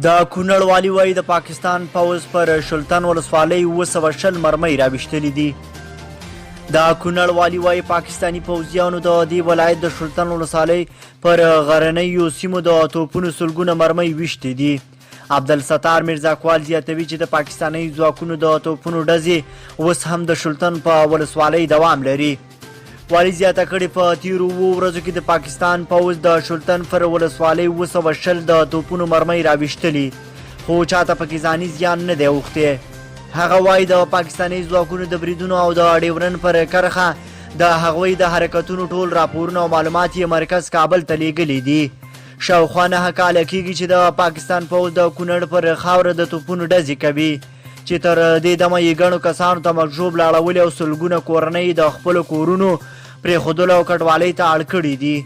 د کونړ والي وایي د پاکستان پوځ پر شلتن ولسوالۍ 220 مرمۍ راویشتلي دي. د کونړ والي وایي پاکستاني پوځیانو د دې ولایت د شلتن ولسوالۍ پر غرنیو سیمو د توپونو سلګونه مرمۍ ویشتې دي. عبدالستار میرزاکوال زیاتوي چې د پاکستاني ځواکونو د توپونو ډزې اوس هم د شلتن په ولسوالۍ دوام لري. والي زیاته کړې په تیرو 2 ورځو کې د پاکستان پوځ د شلتن پر ولسوالۍ 220 د توپونو مرمۍ راویشتلي، خو چاته پکې ځاني زیان نه دی اوښتی. هغه وایي د پاکستاني ځواکونو د بریدونو او د ډیورن پر کرښه د هغوی د حرکتونو ټول راپورونه او معلومات یې مرکز کابل ته لیږلي دي. شاوخوا 9 کاله کېږي چې د پاکستان پوځ د کونړ پر خاوره د توپونو ډزې کوي، چې تر دې دمه یې ګڼو کسانو ته مکژوب لاړولي او سلګونه کورنۍ د خپلو کورونو پرېښودلو او کډوالۍ ته اړ کړي دي.